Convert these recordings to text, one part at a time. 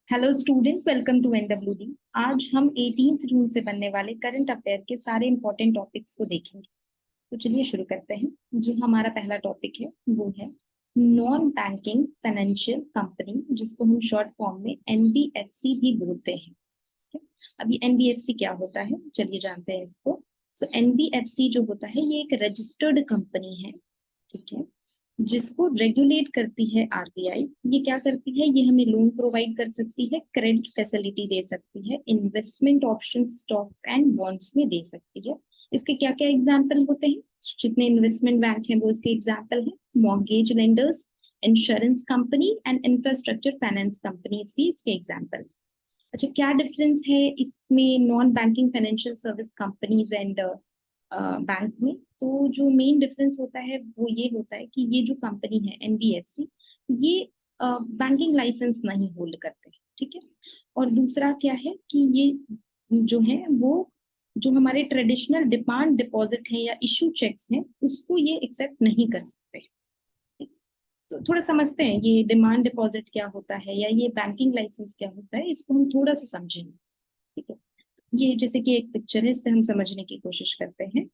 Hello student, welcome to NWD. आज हम 18 जून से बनने वाले करंट अफेयर के सारे इंपॉर्टेंट टॉपिक्स को देखेंगे। तो चलिए शुरू करते हैं। जो हमारा पहला टॉपिक है वो है नॉन बैंकिंग फाइनेंशियल कंपनी, जिसको हम शॉर्ट फॉर्म में एनबीएफसी भी बोलते हैं। ठीक है? अब ये एनबीएफसी क्या होता है, चलिए जानते हैं इसको। सो एनबीएफसी जो होता है ये एक रजिस्टर्ड कंपनी है, ठीक है, जिसको रेगुलेट करती है आरबीआई। ये क्या करती है, ये हमें लोन प्रोवाइड कर सकती है, क्रेडिट फैसिलिटी दे सकती है, investment option stocks and bonds में दे सकती है। इसके क्या क्या एग्जाम्पल होते हैं, जितने इन्वेस्टमेंट बैंक हैं वो इसके एग्जाम्पल हैं। Mortgage lenders, insurance company and infrastructure finance companies भी इसके एग्जाम्पल। अच्छा, क्या डिफरेंस है इसमें non banking financial service companies and bank में? तो जो मेन डिफरेंस होता है वो ये होता है कि ये जो कंपनी है एनबीएफसी, ये बैंकिंग लाइसेंस नहीं होल्ड करते हैं, ठीक है। और दूसरा क्या है कि ये जो है वो जो हमारे ट्रेडिशनल डिमांड डिपॉजिट है या इशू चेक्स हैं उसको ये एक्सेप्ट नहीं कर सकते। तो थोड़ा समझते हैं ये डिमांड डिपॉजिट क्या होता है या ये बैंकिंग लाइसेंस क्या होता है, इसको हम थोड़ा सा समझेंगे। ठीक है, ये जैसे कि एक पिक्चर है, इससे हम समझने की कोशिश करते हैं।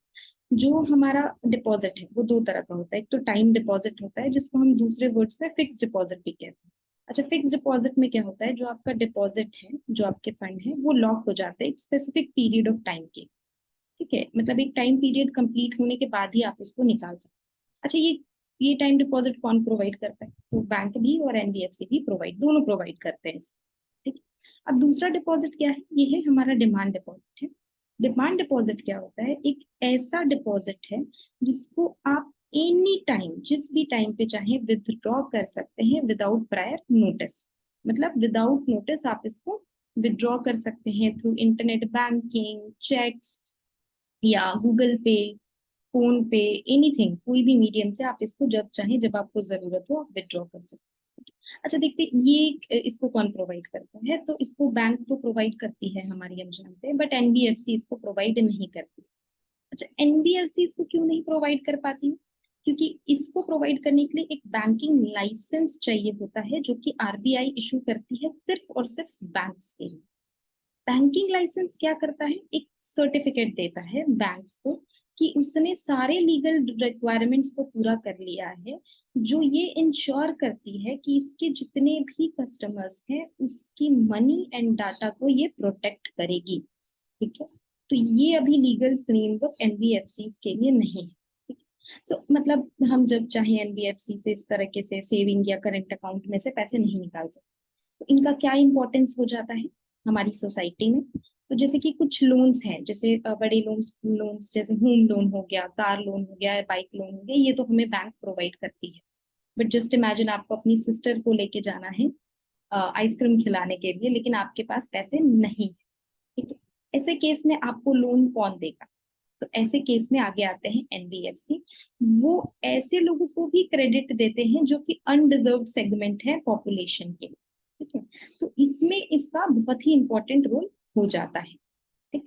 जो हमारा डिपॉजिट है वो दो तरह का होता है। एक तो टाइम डिपॉजिट होता है, जिसको हम दूसरे वर्ड्स में फिक्स डिपॉजिट भी कहते हैं। अच्छा, फिक्स डिपॉजिट में क्या होता है, जो आपका डिपॉजिट है, जो आपके फंड है वो लॉक हो जाते हैं एक स्पेसिफिक पीरियड ऑफ टाइम के। ठीक है, मतलब एक टाइम पीरियड कंप्लीट होने के बाद ही आप उसको निकाल सकते हैं। अच्छा, ये टाइम डिपॉजिट कौन प्रोवाइड करता है? तो बैंक भी और एनबीएफसी भी प्रोवाइड, दोनों प्रोवाइड करते हैं इसको। ठीक है। अब दूसरा डिपॉजिट क्या है, ये है हमारा डिमांड डिपॉजिट है। डिमांड डिपॉजिट क्या होता है, एक ऐसा डिपॉजिट है जिसको आप एनी टाइम, जिस भी टाइम पे चाहे विदड्रॉ कर सकते हैं विदाउट प्रायर नोटिस। मतलब विदाउट नोटिस आप इसको विदड्रॉ कर सकते हैं थ्रू इंटरनेट बैंकिंग, चेक्स या गूगल पे, फोन पे, एनीथिंग, कोई भी मीडियम से आप इसको जब चाहे, जब आपको जरूरत हो आप विदड्रॉ कर सकते हैं। अच्छा, देखते हैं ये इसको कौन प्रोवाइड करता है। तो इसको बैंक तो प्रोवाइड करती है हमारी, हम जानते हैं, बट एनबीएफसी इसको प्रोवाइड नहीं करती। अच्छा, एनबीएफसी इसको क्यों नहीं प्रोवाइड कर पाती? क्योंकि इसको प्रोवाइड करने के लिए एक बैंकिंग लाइसेंस चाहिए होता है, जो कि आरबीआई इशू करती है सिर्फ और सिर्फ बैंक्स के लिए। बैंकिंग लाइसेंस क्या करता है, एक सर्टिफिकेट देता है बैंक्स को कि उसने सारे लीगल रिक्वायरमेंट्स को पूरा कर लिया है, जो ये इंश्योर करती है कि इसके जितने भी कस्टमर्स हैं उसकी मनी एंड डाटा को ये प्रोटेक्ट करेगी। ठीक है, तो ये अभी लीगल फ्रेमवर्क एनबीएफसी के लिए नहीं है। सो मतलब हम जब चाहे एनबीएफसी से इस तरीके से सेविंग या करंट अकाउंट में से पैसे नहीं निकाल सकते। तो इनका क्या इंपॉर्टेंस हो जाता है हमारी सोसाइटी में? तो जैसे कि कुछ लोन्स हैं, जैसे बड़े लोन्स लोन्स जैसे होम लोन हो गया, कार लोन हो गया, बाइक लोन हो गया, ये तो हमें बैंक प्रोवाइड करती है। बट जस्ट इमेजिन आपको अपनी सिस्टर को लेके जाना है आइसक्रीम खिलाने के लिए, लेकिन आपके पास पैसे नहीं है। ठीक है, ऐसे केस में आपको लोन कौन देगा? तो ऐसे केस में आगे आते हैं एनबीएफसी। वो ऐसे लोगों को भी क्रेडिट देते हैं जो कि अनडिजर्व्ड सेगमेंट है पॉपुलेशन के। ठीक है, तो इसमें इसका बहुत ही इंपॉर्टेंट रोल हो जाता है। ठीक।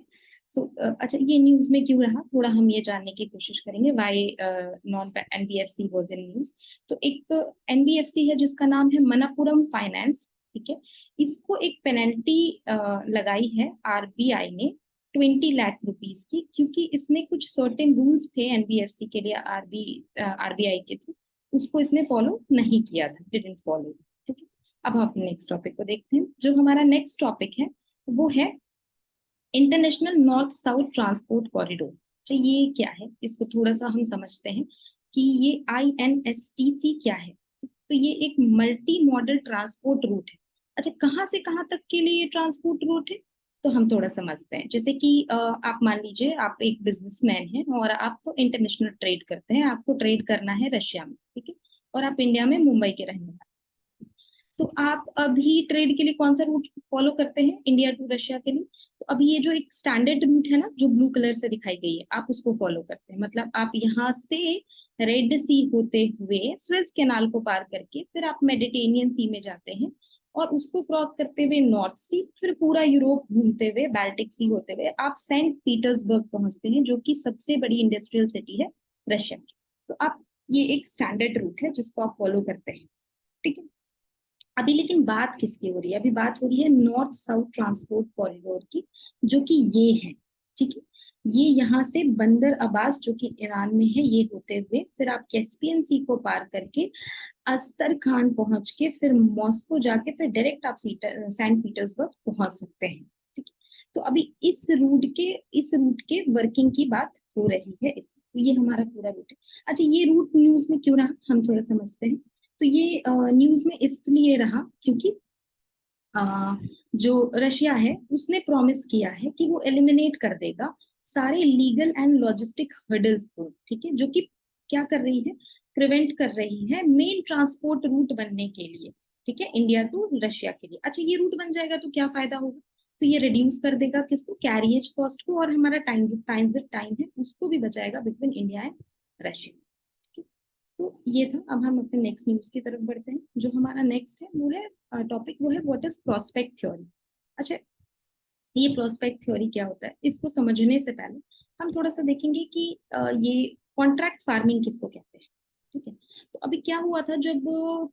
सो अच्छा, ये न्यूज में क्यों रहा, थोड़ा हम ये जानने की कोशिश करेंगे why non NBFC was in news. तो एक एनबीएफसी है जिसका नाम है मनप्पुरम फाइनेंस। ठीक है, इसको एक पेनल्टी लगाई है आरबीआई ने 20 लाख रुपीस की, क्योंकि इसने कुछ सर्टेन रूल्स थे एनबीएफसी के लिए आरबीआई के थ्रू, उसको इसने फॉलो नहीं किया था, डिडंट फॉलो। ठीक है, अब हम अपने नेक्स्ट टॉपिक को देखते हैं। जो हमारा नेक्स्ट टॉपिक है वो है international north south transport corridor. तो ये क्या है, इसको थोड़ा सा हम समझते हैं कि ये आईएनएसटीसी क्या है। तो ये एक मल्टी मॉडल ट्रांसपोर्ट रूट है। अच्छा, कहाँ से कहाँ तक के लिए ये ट्रांसपोर्ट रूट है, तो हम थोड़ा समझते हैं। जैसे कि आप मान लीजिए आप एक बिजनेसमैन हैं और आप तो इंटरनेशनल ट्रेड करते हैं, आपको ट्रेड करना है रशिया में, ठीक है, और आप इंडिया में मुंबई के रहने वाले। तो आप अभी ट्रेड के लिए कौन सा रूट फॉलो करते हैं इंडिया टू रशिया के लिए? तो अभी ये जो एक स्टैंडर्ड रूट है ना, जो ब्लू कलर से दिखाई गई है, आप उसको फॉलो करते हैं। मतलब आप यहाँ से रेड सी होते हुए स्वेज कैनाल को पार करके फिर आप मेडिटेरियन सी में जाते हैं, और उसको क्रॉस करते हुए नॉर्थ सी, फिर पूरा यूरोप घूमते हुए बाल्टिक सी होते हुए आप सेंट पीटर्सबर्ग पहुंचते हैं, जो कि सबसे बड़ी इंडस्ट्रियल सिटी है रशिया की। तो आप, ये एक स्टैंडर्ड रूट है जिसको आप फॉलो करते हैं। ठीक है, अभी लेकिन बात किसकी हो रही है? अभी बात हो रही है नॉर्थ साउथ ट्रांसपोर्ट कॉरिडोर की, जो कि ये है, ठीक है। ये यहाँ से बंदर अब्बास जो कि ईरान में है, ये होते हुए फिर आप कैस्पियन सी को पार करके अस्तरखान पहुंच के फिर मॉस्को जाके फिर डायरेक्ट आप सेंट पीटर्सबर्ग पहुंच सकते हैं, ठीक है। तो अभी इस रूट के वर्किंग की बात हो रही है इसमें। तो ये हमारा पूरा रूट है। अच्छा, ये रूट न्यूज में क्यों रहा, हम थोड़ा समझते हैं। तो ये न्यूज में इसलिए रहा क्योंकि जो रशिया है उसने प्रॉमिस किया है कि वो एलिमिनेट कर देगा सारे लीगल एंड लॉजिस्टिक हर्डल्स को, ठीक है, जो कि क्या कर रही है, प्रिवेंट कर रही है मेन ट्रांसपोर्ट रूट बनने के लिए, ठीक है, इंडिया टू रशिया के लिए। अच्छा, ये रूट बन जाएगा तो क्या फायदा होगा? तो ये रिड्यूस कर देगा किसको, कैरियज कॉस्ट को, और हमारा ट्रांजिट टाइम है उसको भी बचाएगा बिटवीन इंडिया एंड रशिया। तो ये था। अब हम अपने नेक्स्ट न्यूज की तरफ बढ़ते हैं। जो हमारा नेक्स्ट है वो है टॉपिक, वो है व्हाट इज प्रोस्पेक्ट थ्योरी। अच्छा, ये प्रोस्पेक्ट थ्योरी क्या होता है, इसको समझने से पहले हम थोड़ा सा देखेंगे कि ये कॉन्ट्रैक्ट फार्मिंग किसको कहते हैं, ठीक है। तो अभी क्या हुआ था जब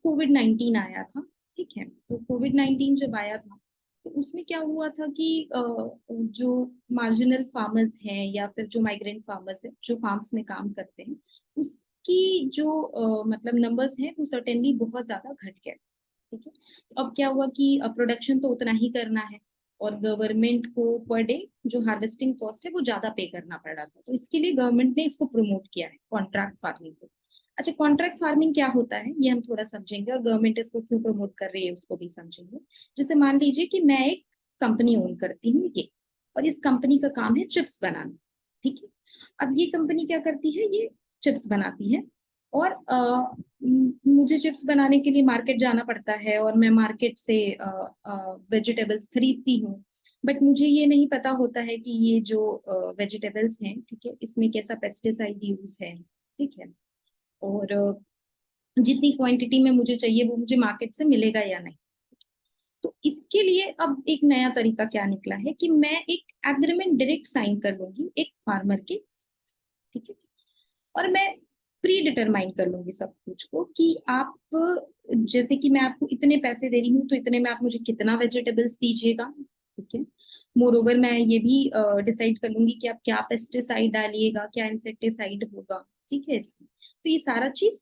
कोविड-19 आया था, ठीक है। तो कोविड-19 जब आया था तो उसमें क्या हुआ था कि जो मार्जिनल फार्मर्स हैं या फिर जो माइग्रेंट फार्मर्स हैं जो फार्म्स में काम करते हैं, उसकी जो मतलब नंबर्स हैं वो सर्टेनली बहुत ज्यादा घट गए, ठीक है। तो अब क्या हुआ कि प्रोडक्शन तो उतना ही करना है और गवर्नमेंट को पर डे जो हार्वेस्टिंग कॉस्ट है वो ज्यादा पे करना पड़ रहा था, तो इसके लिए गवर्नमेंट ने इसको प्रमोट किया है, कॉन्ट्रैक्ट फार्मिंग को। अच्छा, कॉन्ट्रैक्ट फार्मिंग क्या होता है ये हम थोड़ा समझेंगे, और गवर्नमेंट इसको क्यों प्रमोट कर रही है उसको भी समझेंगे। जैसे मान लीजिए कि मैं एक कंपनी ओन करती हूँ ये, और इस कंपनी का काम है चिप्स बनाना, ठीक है। अब ये कंपनी क्या करती है, ये चिप्स बनाती है, और मुझे चिप्स बनाने के लिए मार्केट जाना पड़ता है और मैं मार्केट से वेजिटेबल्स खरीदती हूँ। बट मुझे ये नहीं पता होता है कि ये जो वेजिटेबल्स हैं, ठीक है, इसमें कैसा पेस्टिसाइड यूज है, ठीक है, और जितनी क्वांटिटी में मुझे चाहिए वो मुझे मार्केट से मिलेगा या नहीं। तो इसके लिए अब एक नया तरीका क्या निकला है कि मैं एक एग्रीमेंट डायरेक्ट साइन कर लूंगी एक फार्मर के साथ, ठीक है। और मैं प्री डिटरमाइन कर लूंगी सब कुछ को कि आप, जैसे कि मैं आपको इतने पैसे दे रही हूँ तो इतने में आप मुझे कितना वेजिटेबल्स दीजिएगा, ठीक है। मोर ओवर मैं ये भी डिसाइड कर लूंगी कि आप क्या पेस्टिसाइड डालिएगा, क्या इंसेक्टिसाइड होगा, ठीक है इसमें। तो ये सारा चीज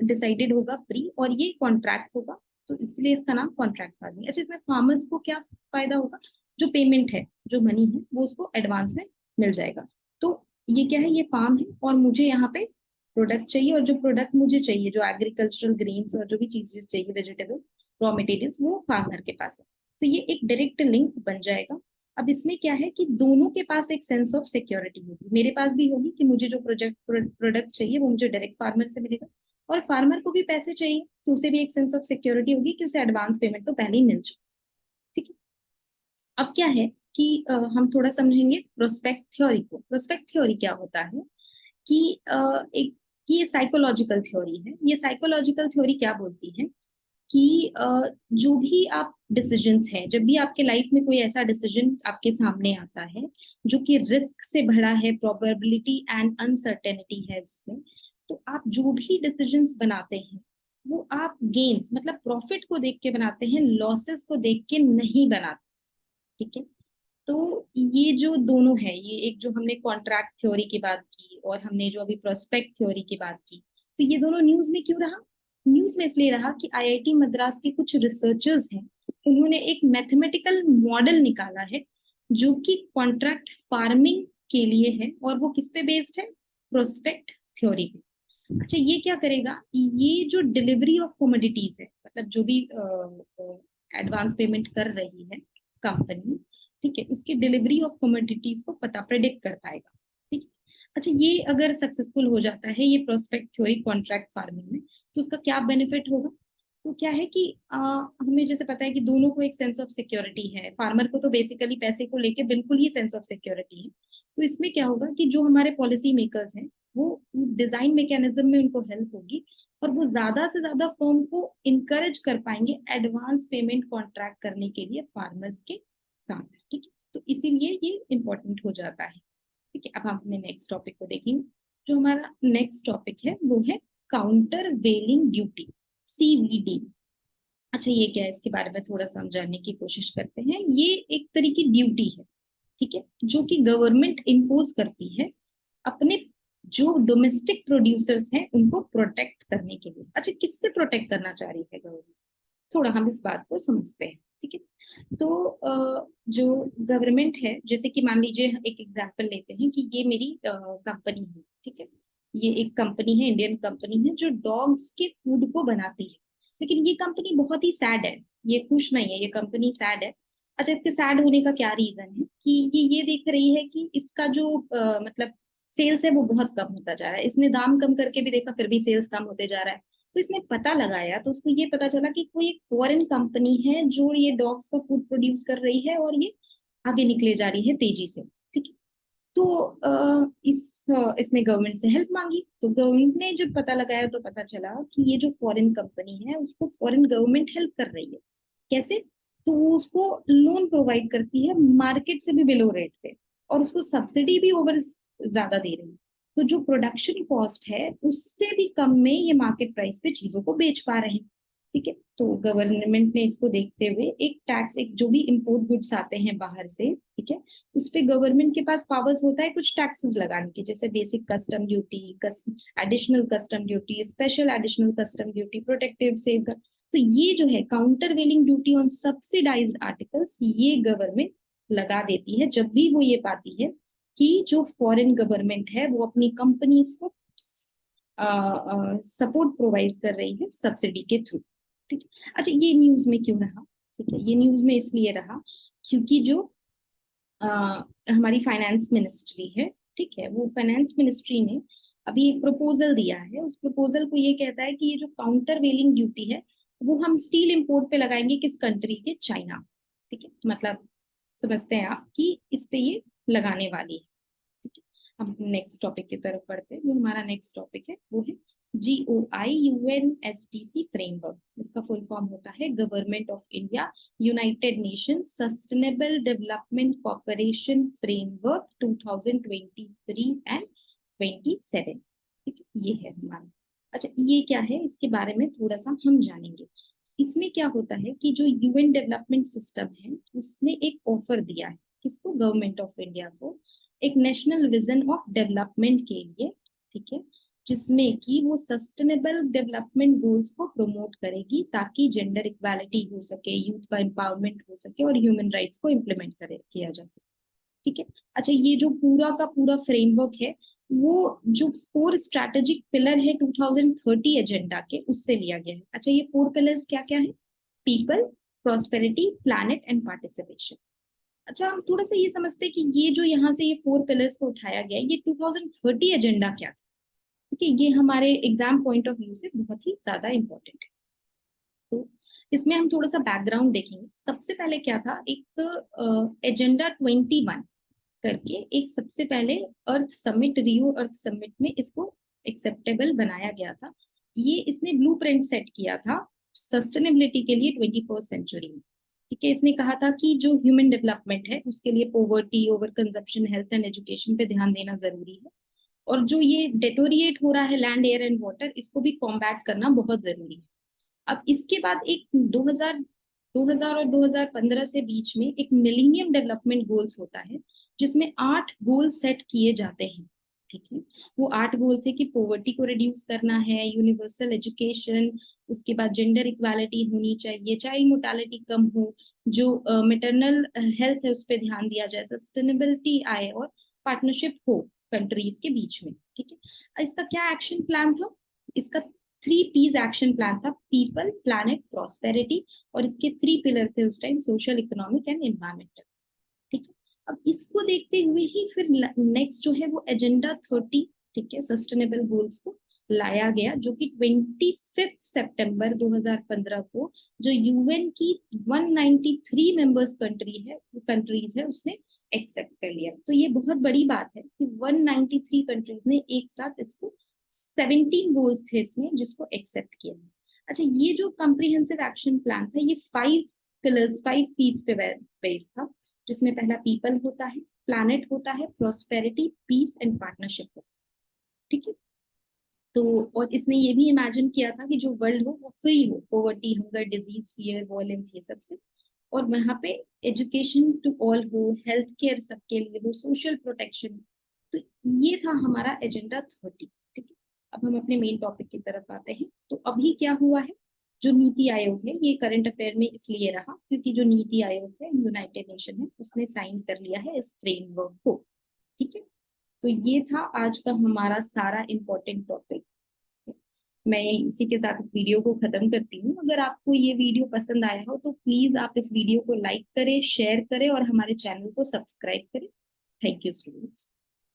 डिसाइडेड होगा प्री, और ये कॉन्ट्रैक्ट होगा, तो इसलिए इसका नाम कॉन्ट्रैक्ट फार्मिंग। अच्छा, इसमें फार्मर्स को क्या फायदा होगा, जो पेमेंट है, जो मनी है वो उसको एडवांस में मिल जाएगा। तो ये क्या है, ये फार्म है और मुझे यहाँ पे प्रोडक्ट चाहिए, और जो प्रोडक्ट मुझे चाहिए, जो एग्रीकल्चरल ग्रेन्स और जो भी चीजें चाहिए, वेजिटेबल रॉ मटेरियल्स, वो फार्मर के पास है। तो ये एक डायरेक्ट लिंक बन जाएगा। अब इसमें क्या है कि दोनों के पास एक सेंस ऑफ सिक्योरिटी होगी, मेरे पास भी होगी कि मुझे जो प्रोडक्ट चाहिए वो मुझे डायरेक्ट फार्मर से मिलेगा, और फार्मर को भी पैसे चाहिए तो उसे भी एक सेंस ऑफ सिक्योरिटी होगी कि उसे एडवांस पेमेंट तो पहले ही मिल जाए, ठीक है। अब क्या है कि हम थोड़ा समझेंगे प्रोस्पेक्ट थ्योरी को। प्रोस्पेक्ट थ्योरी क्या होता है कि एक, ये साइकोलॉजिकल थ्योरी है। ये साइकोलॉजिकल थ्योरी क्या बोलती है कि जो भी आप डिसीजंस है, जब भी आपके लाइफ में कोई ऐसा डिसीजन आपके सामने आता है जो कि रिस्क से भरा है, प्रोबेबिलिटी एंड अनसर्टेनिटी है उसमें, तो आप जो भी डिसीजंस बनाते हैं वो आप गेन्स मतलब प्रॉफिट को देख के बनाते हैं, लॉसेस को देख के नहीं बनाते, ठीक है। तो ये जो दोनों है, ये एक जो हमने कॉन्ट्रैक्ट थ्योरी की बात की और हमने जो अभी प्रोस्पेक्ट थ्योरी की बात की, तो ये दोनों न्यूज में क्यों रहा? न्यूज में इसलिए रहा कि आईआईटी मद्रास के कुछ रिसर्चर्स हैं, उन्होंने एक मैथमेटिकल मॉडल निकाला है जो कि कॉन्ट्रैक्ट फार्मिंग के लिए है, और वो किस पे बेस्ड है, प्रोस्पेक्ट थ्योरी पे। अच्छा, ये क्या करेगा, ये जो डिलीवरी ऑफ कमोडिटीज है, मतलब जो भी एडवांस पेमेंट कर रही है कंपनी, ठीक है, उसकी डिलीवरी ऑफ कमोडिटीज को पता प्रेडिक्ट कर पाएगा, ठीक है। अच्छा, ये अगर सक्सेसफुल हो जाता है ये प्रोस्पेक्ट थ्योरी कॉन्ट्रैक्ट फार्मिंग में, तो उसका क्या बेनिफिट होगा? तो क्या है कि हमें जैसे पता है कि दोनों को एक सेंस ऑफ सिक्योरिटी है, फार्मर को तो बेसिकली पैसे को लेके बिल्कुल ही सेंस ऑफ सिक्योरिटी है। तो इसमें क्या होगा कि जो हमारे पॉलिसी मेकर्स हैं वो डिजाइन मैकेनिज्म में उनको हेल्प होगी, और वो ज्यादा से ज्यादा फर्म को इनकरेज कर पाएंगे एडवांस पेमेंट कॉन्ट्रैक्ट करने के लिए फार्मर्स के साथ, ठीक है। तो इसीलिए ये इम्पोर्टेंट हो जाता है, ठीक है। अब हम अपने नेक्स्ट टॉपिक को देखेंगे। जो हमारा नेक्स्ट टॉपिक है वो है काउंटर वेलिंग ड्यूटी, सीवीडी। अच्छा ये क्या है, इसके बारे में थोड़ा समझाने की कोशिश करते हैं। ये एक तरह की ड्यूटी है, ठीक है, जो कि गवर्नमेंट इम्पोज करती है अपने जो डोमेस्टिक प्रोड्यूसर्स हैं उनको प्रोटेक्ट करने के लिए। अच्छा किससे प्रोटेक्ट करना चाह रही है गवर्नमेंट, थोड़ा हम इस बात को समझते हैं, ठीक है। तो जो गवर्नमेंट है, जैसे कि मान लीजिए एक एग्जांपल लेते हैं कि ये मेरी कंपनी है, ठीक है। ये एक कंपनी है, इंडियन कंपनी है जो डॉग्स के फूड को बनाती है। लेकिन ये कंपनी बहुत ही सैड है, ये खुश नहीं है, ये कंपनी सैड है। अच्छा इसके सैड होने का क्या रीजन है कि ये देख रही है कि इसका जो मतलब सेल्स है वो बहुत कम होता जा रहा है। इसने दाम कम करके भी देखा फिर भी सेल्स कम होते जा रहा है। तो इसने पता लगाया तो उसको ये पता चला कि कोई एक फॉरेन कंपनी है जो ये डॉग्स का फूड प्रोड्यूस कर रही है और ये आगे निकले जा रही है तेजी से, ठीक है। तो इसने गवर्नमेंट से हेल्प मांगी, तो गवर्नमेंट ने जब पता लगाया तो पता चला कि ये जो फॉरेन कंपनी है उसको फॉरेन गवर्नमेंट हेल्प कर रही है। कैसे? तो वो उसको लोन प्रोवाइड करती है मार्केट से भी बिलो रेट पे, और उसको सब्सिडी भी ओवर ज्यादा दे रही है। तो जो प्रोडक्शन कॉस्ट है उससे भी कम में ये मार्केट प्राइस पे चीजों को बेच पा रहे हैं, ठीक है। तो गवर्नमेंट ने इसको देखते हुए एक टैक्स, एक जो भी इंपोर्ट गुड्स आते हैं बाहर से, ठीक है, उस पे गवर्नमेंट के पास पावर्स होता है कुछ टैक्सेस लगाने की, जैसे basic custom duty, additional custom duty, special additional custom duty, protective safe. तो ये जो है countervailing duty on subsidized articles, ये गवर्नमेंट लगा देती है जब भी वो ये पाती है कि जो फॉरेन गवर्नमेंट है वो अपनी कंपनीज को सपोर्ट प्रोवाइड कर रही है सब्सिडी के थ्रू, ठीक है। अच्छा ये न्यूज में क्यों रहा, ठीक है, ये न्यूज में इसलिए रहा क्योंकि जो हमारी फाइनेंस मिनिस्ट्री है, ठीक है, वो फाइनेंस मिनिस्ट्री ने अभी एक प्रपोजल दिया है। उस प्रपोजल को ये कहता है कि ये जो काउंटर वेलिंग ड्यूटी है वो हम स्टील इंपोर्ट पे लगाएंगे, किस कंट्री के? चाइना, ठीक है। मतलब समझते हैं आप कि इस पे ये लगाने वाली है, ठीक है। हम नेक्स्ट टॉपिक की तरफ बढ़ते हैं। जो हमारा नेक्स्ट टॉपिक है वो है GOI UNSDC फ्रेमवर्क। इसका फुल फॉर्म होता है government of India United nation sustainable development corporation framework 2023 and 27, ठीक है, ये है हमारा। अच्छा ये क्या है, इसके बारे में थोड़ा सा हम जानेंगे। इसमें क्या होता है कि जो यूएन डेवलपमेंट सिस्टम है उसने एक ऑफर दिया है, किसको? गवर्नमेंट ऑफ इंडिया को, एक नेशनल विजन ऑफ डेवलपमेंट के लिए, ठीक है, जिसमें कि वो सस्टेनेबल डेवलपमेंट गोल्स को प्रमोट करेगी ताकि जेंडर इक्वालिटी हो सके, यूथ का एम्पावरमेंट हो सके और ह्यूमन राइट्स को इम्प्लीमेंट करे किया जा सके, ठीक है। अच्छा ये जो पूरा का पूरा फ्रेमवर्क है वो जो 4 स्ट्रैटेजिक पिलर है 2030 एजेंडा के उससे लिया गया है। अच्छा ये 4 पिलर्स क्या क्या है? People, prosperity, planet and participation. अच्छा हम थोड़ा सा ये समझते हैं कि ये जो यहाँ से ये 4 पिलर्स को उठाया गया ये 2030 एजेंडा क्या था, ठीक है। ये हमारे एग्जाम पॉइंट ऑफ व्यू से बहुत ही ज्यादा इंपॉर्टेंट है। तो इसमें हम थोड़ा सा बैकग्राउंड देखेंगे। सबसे पहले क्या था, एक एजेंडा 21 करके एक सबसे पहले अर्थ समिट, रियो अर्थ समिट में इसको एक्सेप्टेबल बनाया गया था। ये इसने ब्लूप्रिंट सेट किया था सस्टेनेबिलिटी के लिए 21st सेंचुरी में, ठीक है। इसने कहा था कि जो ह्यूमन डेवलपमेंट है उसके लिए poverty, over consumption, health and education पे ध्यान देना जरूरी है, और जो ये डेटोरिएट हो रहा है लैंड, एयर एंड वाटर, इसको भी कॉम्बैट करना बहुत जरूरी है। अब इसके बाद एक 2000 और 2015 से बीच में एक मिलेनियम डेवलपमेंट गोल्स होता है जिसमें 8 गोल सेट किए जाते हैं, ठीक है। वो 8 गोल थे कि पॉवर्टी को रिड्यूस करना है, यूनिवर्सल एजुकेशन, उसके बाद जेंडर इक्वालिटी होनी चाहिए, चाइल्ड मोर्टालिटी कम हो, जो मेटरनल हेल्थ है उस पर ध्यान दिया जाए, सस्टेनेबिलिटी आए और पार्टनरशिप हो कंट्रीज के बीच में, ठीक है। इसका क्या एक्शन प्लान था? इसका 3 P's एक्शन प्लान था, पीपल, प्लैनेट, प्रॉस्पेरिटी, और इसके 3 पिलर थे उस time, social, economic and environmental, ठीक है। अब इसको देखते हुए ही फिर नेक्स्ट जो है वो एजेंडा 30, ठीक है, सस्टेनेबल गोल्स को लाया गया, जो कि 25 सितंबर 2015 को जो यूएन की 193 मेंबर्स कंट्रीज है उसने एक्सेप्ट कर लिया। तो ये बहुत बड़ी बात है कि 193 कंट्रीज ने एक साथ इसको, 17 गोल्स थे इसमें जिसको एक्सेप्ट किया। अच्छा ये जो कॉम्प्रिहेंसिव एक्शन प्लान था ये 5 पिलर्स, 5 P's पे बेस्ड था, जिसमें पहला पीपल होता है, प्लैनेट होता है, प्रॉस्पेरिटी, पीस एंड पार्टनरशिप होता है, ठीक है। तो और इसने ये भी इमेजिन किया था कि जो वर्ल्ड हो वो फ्री हो poverty, hunger, disease, fear, violence, ये सब से। और वहां पे एजुकेशन टू ऑल हो, हेल्थ केयर सबके लिए हो, सोशल प्रोटेक्शन। तो ये था हमारा एजेंडा 30। ठीक है, अब हम अपने मेन टॉपिक की तरफ आते हैं। तो अभी क्या हुआ है, जो नीति आयोग है ये करंट अफेयर में इसलिए रहा क्योंकि जो नीति आयोग है यूनाइटेड नेशन है, उसने साइन कर लिया है इस फ्रेमवर्क को। ठीक है, तो ये था आज का हमारा सारा इम्पोर्टेंट टॉपिक। मैं इसी के साथ इस वीडियो को खत्म करती हूँ। अगर आपको ये वीडियो पसंद आया हो तो प्लीज आप इस वीडियो को लाइक करें, शेयर करें और हमारे चैनल को सब्सक्राइब करें। Thank you students.